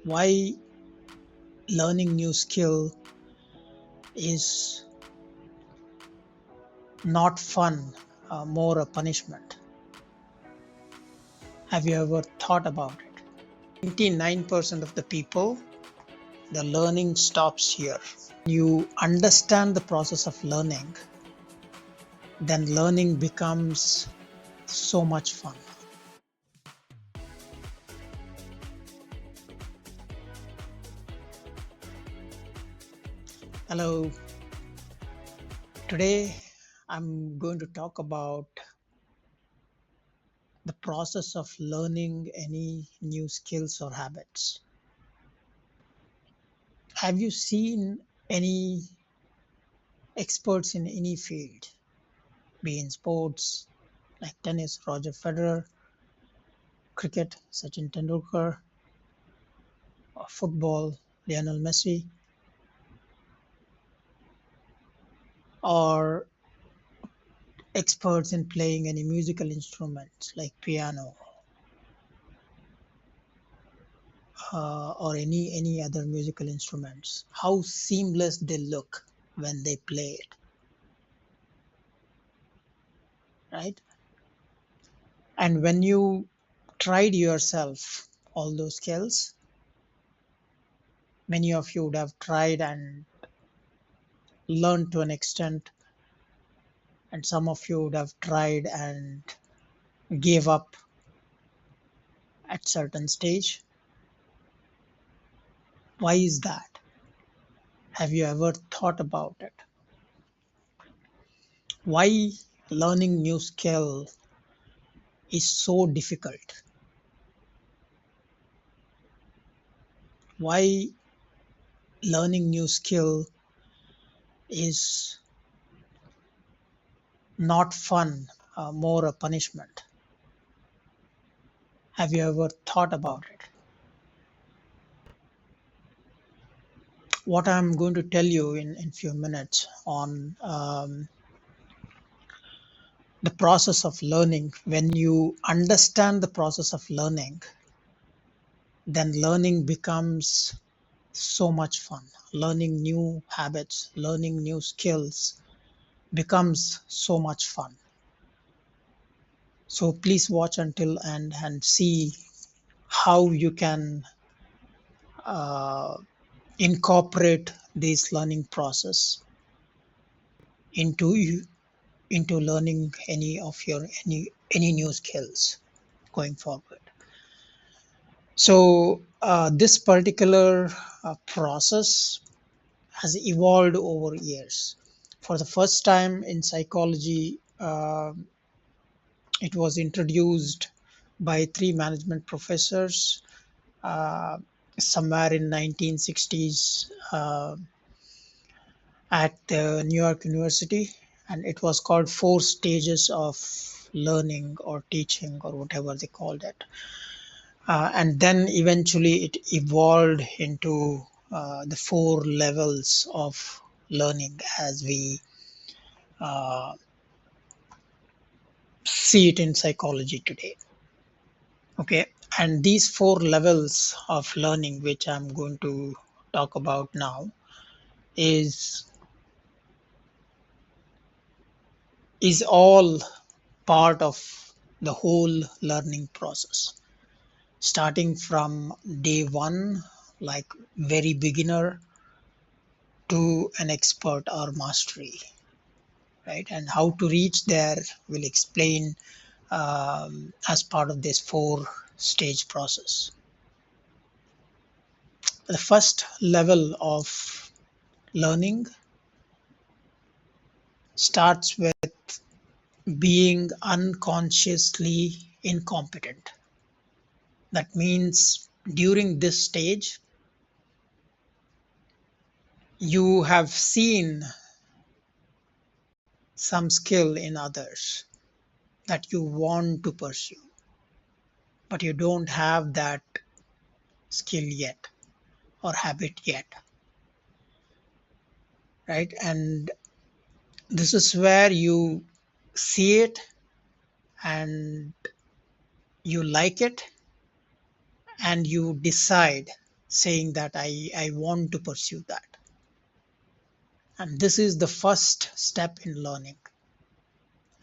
Why learning new skill is not fun, more a punishment. Have you ever thought about it? 99% of the people, the learning stops here. You understand the process of learning, then learning becomes so much fun. Hello, today I'm going to talk about the process of learning any new skills or habits. Have you seen any experts in any field, be in sports like tennis, Roger Federer, cricket, Sachin Tendulkar, or football, Lionel Messi, or experts in playing any musical instruments like piano or any other musical instruments? How seamless they look when they play it, right? And when you tried yourself all those skills, many of you would have tried and learned to an extent, and some of you would have tried and gave up at certain stage. Why is that? Have you ever thought about it? Why learning new skill is so difficult? Why learning new skill is not fun, more a punishment? Have you ever thought about it? What I'm going to tell you in few minutes on the process of learning. When you understand the process of learning, then learning becomes so much fun. Learning new habits, learning new skills becomes so much fun. So please watch until end and see how you can uh, incorporate this learning process into into learning any new skills going forward. So this particular process has evolved over years. For the first time in psychology, it was introduced by three management professors uh, somewhere in 1960s at the New York University, and it was called four stages of learning or teaching or whatever they called it. And then eventually it evolved into the four levels of learning as we uh, see it in psychology today. Okay, and these four levels of learning, which I'm going to talk about now, is is all part of the whole learning process, starting from day one, like very beginner, to an expert or mastery, right? And how to reach there will explain as part of this four stage process. The first level of learning starts with being unconsciously incompetent. That means during this stage, you have seen some skill in others that you want to pursue, but you don't have that skill yet or habit yet, right? And this is where you see it and you like it and you decide saying that I want to pursue that. And this is the first step in learning.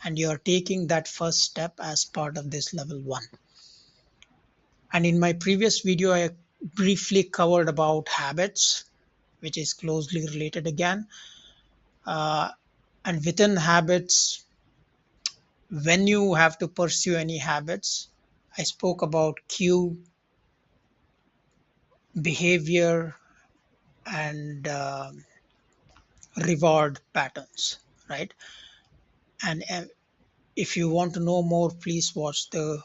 And you are taking that first step as part of this level one. And in my previous video, I briefly covered about habits, which is closely related again. Uh, and within habits, when you have to pursue any habits, I spoke about cue, behavior, and reward patterns, right? And if you want to know more, please watch the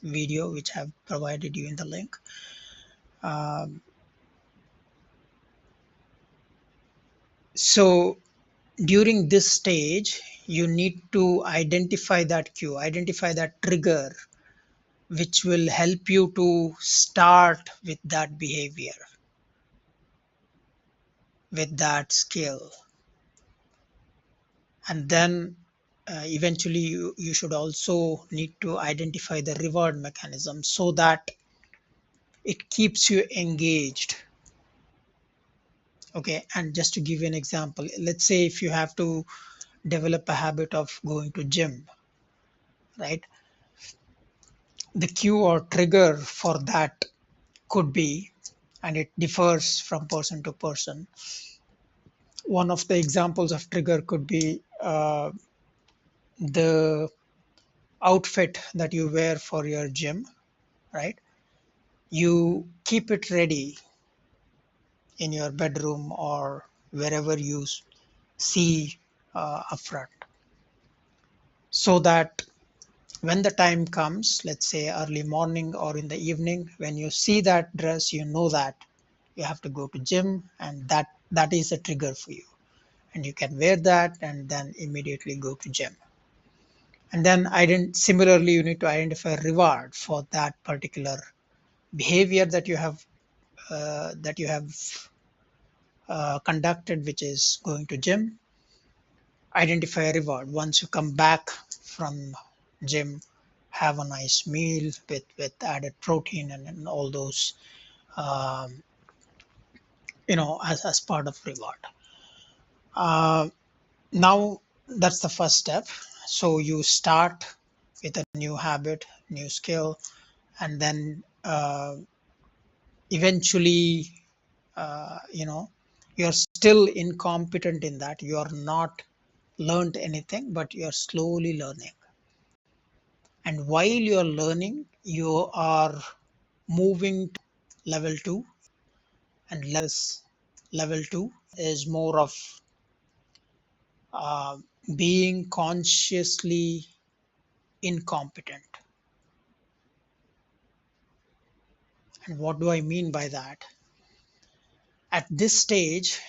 video which I've provided you in the link. Um, so during this stage, you need to identify that cue, identify that trigger, which will help you to start with that behavior, with that skill. And then eventually you should also need to identify the reward mechanism so that it keeps you engaged. Okay, and just to give you an example, let's say if you have to develop a habit of going to gym, right? The cue or trigger for that could be, and it differs from person to person. One of the examples of trigger could be the outfit that you wear for your gym, right? You keep it ready in your bedroom or wherever you see upfront, so that when the time comes, let's say early morning or in the evening, when you see that dress, you know that you have to go to gym, and that is a trigger for you, and you can wear that and then immediately go to gym. And then similarly, you need to identify reward for that particular behavior that you have conducted, which is going to gym. Identify a reward once you come back from gym. Have a nice meal with added protein and all those, um, as part of reward. uh, Now that's the first step. So you start with a new habit, new skill, and then eventually, you're still incompetent in that. You are not learned anything, but you're slowly learning. And while you're learning, you are moving to level two. And level two is more of uh, being consciously incompetent. And what do I mean by that? At this stage,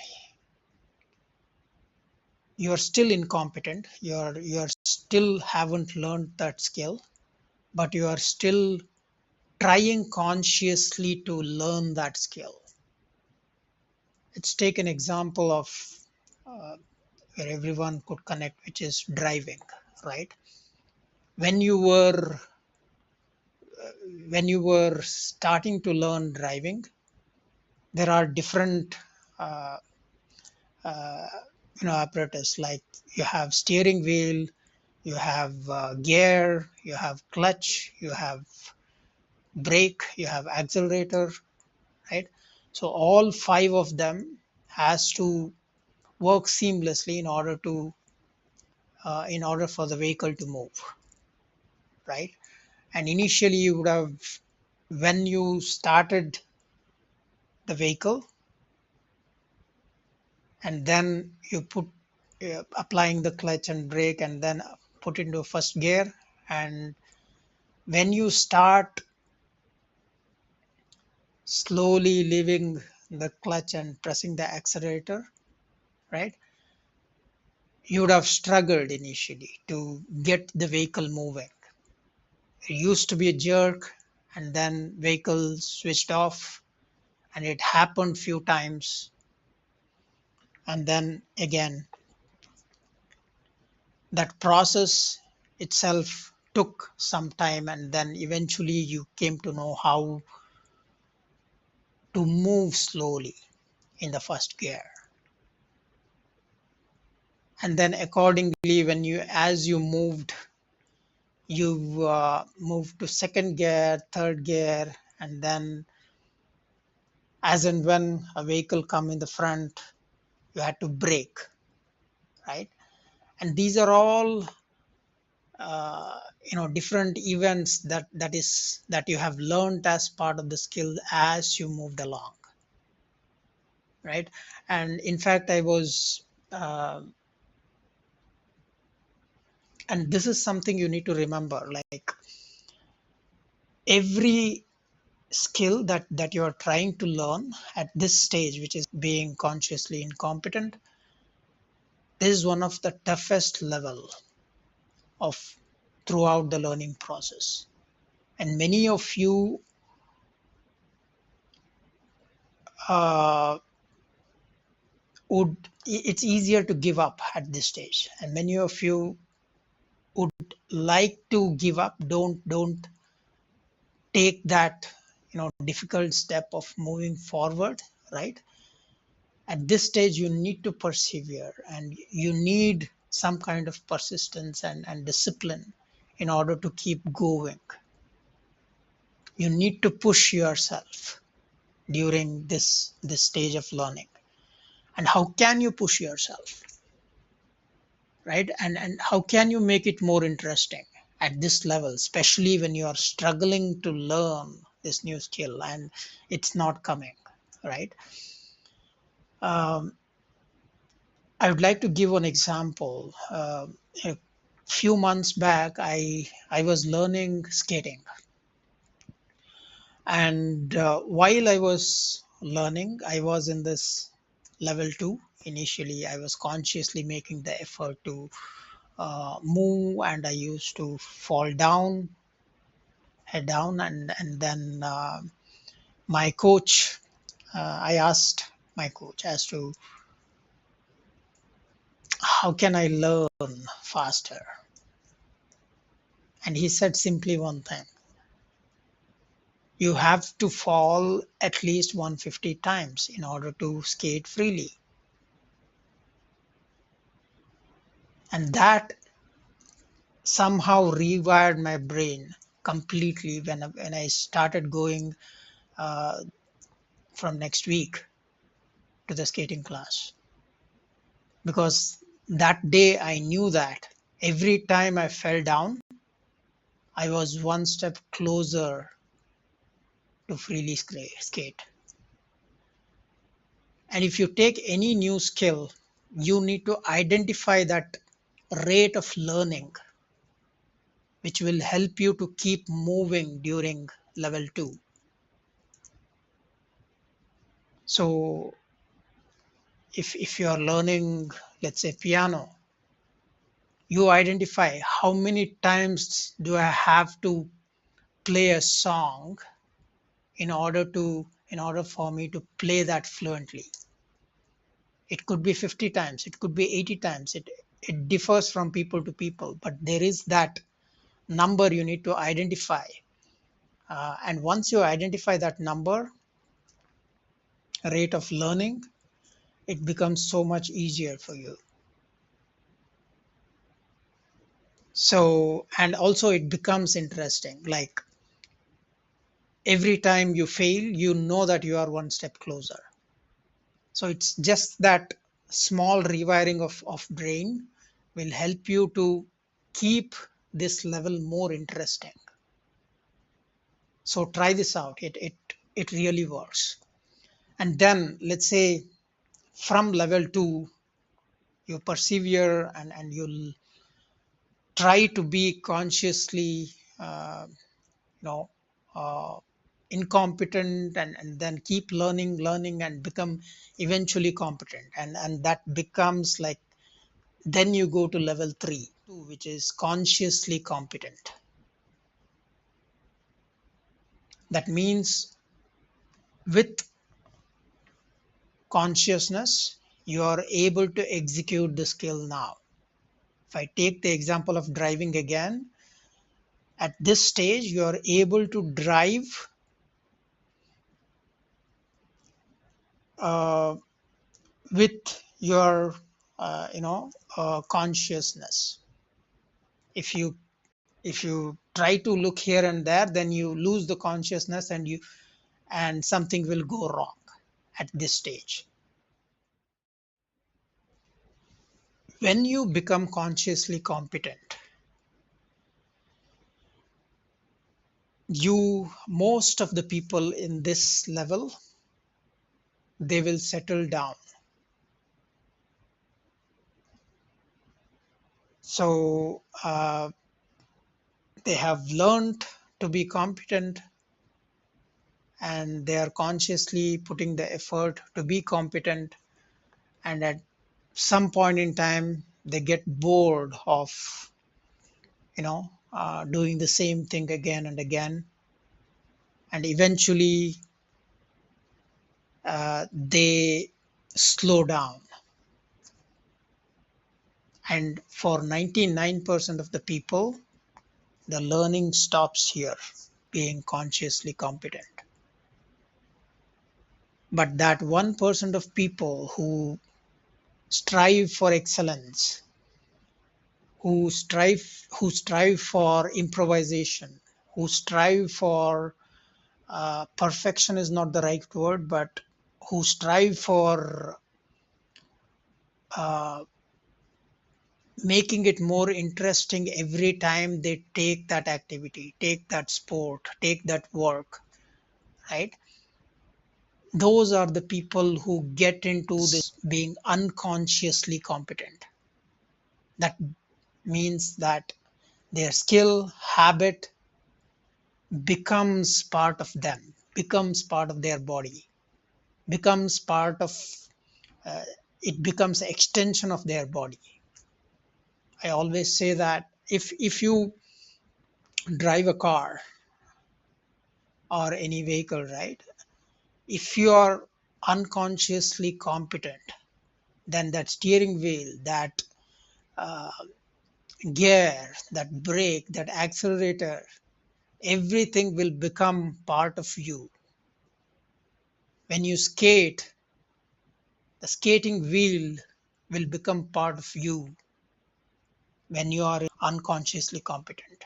you're still incompetent. You're still haven't learned that skill, but you are still trying consciously to learn that skill. Let's take an example of uh, where everyone could connect, which is driving, right? When you were when you were starting to learn driving, there are different uh, uh, apparatus, like you have steering wheel, you have gear, you have clutch, you have brake, you have accelerator, right? So all five of them has to work seamlessly in order for the vehicle to move, right? And initially you would have, when you started the vehicle, and then you put applying the clutch and brake, and then put into first gear, and when you start slowly leaving the clutch and pressing the accelerator, right, you would have struggled initially to get the vehicle moving. It used to be a jerk, and then vehicle switched off, and it happened few times, and then again that process itself took some time, and then eventually you came to know how to move slowly in the first gear. And then accordingly, when you as you moved, you moved to second gear, third gear, and then as and when a vehicle come in the front, you had to brake, right? And these are all different events that you have learned as part of the skill as you moved along, right? And in fact, I was and this is something you need to remember, like every skill that you are trying to learn at this stage, which is being consciously incompetent, this is one of the toughest level of throughout the learning process. And many of you uh, would it's easier to give up at this stage, and many of you would like to give up, don't take that difficult step of moving forward, right? At this stage you need to persevere, and you need some kind of persistence and discipline in order to keep going. You need to push yourself during this stage of learning. And how can you push yourself, right? And how can you make it more interesting at this level, especially when you are struggling to learn this new skill and it's not coming, right? um, I would like to give an example. A few months back, I was learning skating, and while I was learning, I was in this level two. Initially, I was consciously making the effort to move, and I used to fall down, head down, and then my coach, I asked my coach as to how can I learn faster, and he said simply one thing: you have to fall at least 150 times in order to skate freely. And that somehow rewired my brain completely when I started going uh, from next week to the skating class. Because that day I knew that every time I fell down, I was one step closer to freely skate. And if you take any new skill, you need to identify that rate of learning which will help you to keep moving during level 2. So if you are learning, let's say, piano, you identify how many times do I have to play a song in order for me to play that fluently. It could be 50 times, it could be 80 times. It differs from people to people, but there is that number you need to identify. And once you identify that number, rate of learning, it becomes so much easier for you. So, and also it becomes interesting, like every time you fail, you know that you are one step closer. So it's just that small rewiring of brain will help you to keep this level more interesting. So try this out. It really works. And then let's say from level 2, you persevere, and you'll try to be consciously you know uh, incompetent, and then keep learning and become eventually competent, and that becomes like, then you go to level 3, which is consciously competent. That means with consciousness you are able to execute the skill now. If I take the example of driving again, at this stage you are able to drive uh, with your consciousness. If you if you try to look here and there, then you lose the consciousness, and something will go wrong at this stage. When you become consciously competent, most of the people in this level, they will settle down. So they have learned to be competent, and they are consciously putting the effort to be competent, and at some point in time they get bored of doing the same thing again and again, and eventually they slow down. And for 99% of the people, the learning stops here, being consciously competent. But that 1% of people who strive for excellence, who strive for improvisation, who strive for perfection is not the right word, but who strive for uh, making it more interesting every time they take that activity, take that sport, take that work, right? Those are the people who get into this being unconsciously competent. That means that their skill, habit becomes part of them, becomes part of their body, becomes part of uh, it becomes an extension of their body. I always say that if you drive a car or any vehicle, right? If you are unconsciously competent, then that steering wheel, that uh, gear, that brake, that accelerator, everything will become part of you. When you skate, the skating wheel will become part of you when you are unconsciously competent.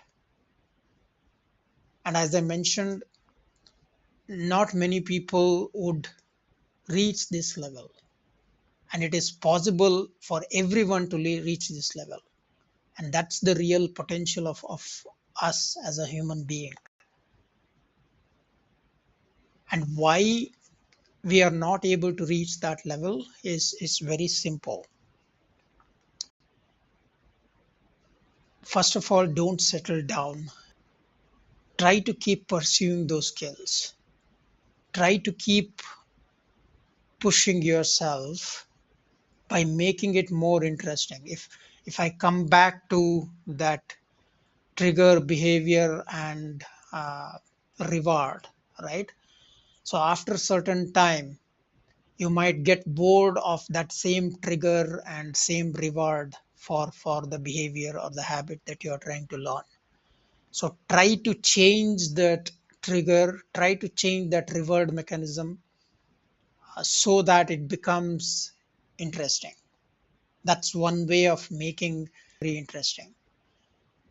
And as I mentioned, not many people would reach this level, and it is possible for everyone to reach this level. And that's the real potential of us as a human being. And why we are not able to reach that level is very simple. First of all, don't settle down. Try to keep pursuing those skills. Try to keep pushing yourself by making it more interesting. If I come back to that trigger, behavior, and uh, reward, right? So after a certain time, you might get bored of that same trigger and same reward for the behavior or the habit that you are trying to learn. So try to change that trigger, try to change that reward mechanism so that it becomes interesting. That's one way of making very interesting.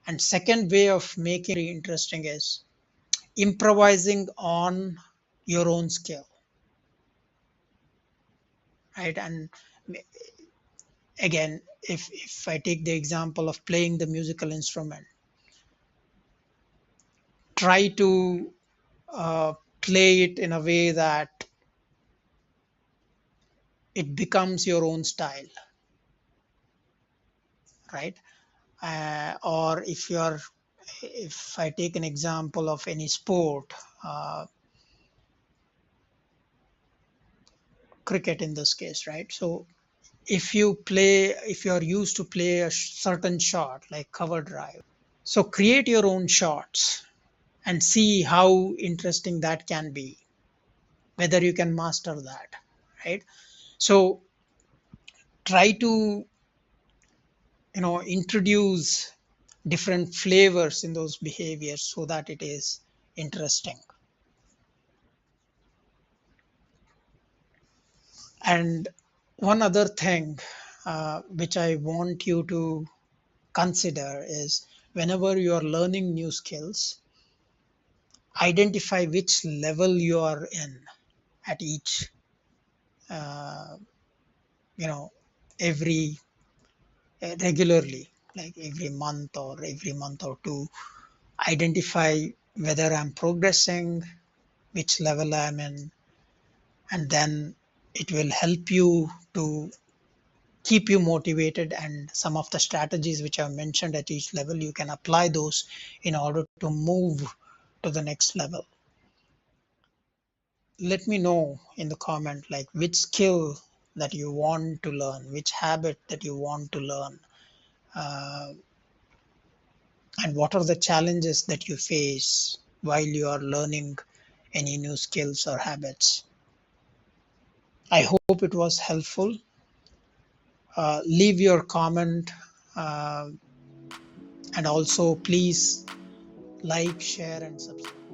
And second way of making it interesting is improvising on your own skill, right? And again, if I take the example of playing the musical instrument, try to play it in a way that it becomes your own style, right? Or if I take an example of any sport, uh, cricket in this case, right? So if you're used to play a certain shot like cover drive, so create your own shots and see how interesting that can be, whether you can master that, right? So try to introduce different flavors in those behaviors so that it is interesting. And one other thing which I want you to consider is whenever you are learning new skills, identify which level you are in at each, uh, you know, every regularly, like every month or two, identify whether I'm progressing, which level I'm in, and then it will help you to keep you motivated. And some of the strategies which I've mentioned at each level, you can apply those in order to move to the next level. Let me know in the comment like which skill that you want to learn, which habit that you want to learn, uh, and what are the challenges that you face while you are learning any new skills or habits. I hope it was helpful. Leave your comment, uh, and also please like, share, and subscribe.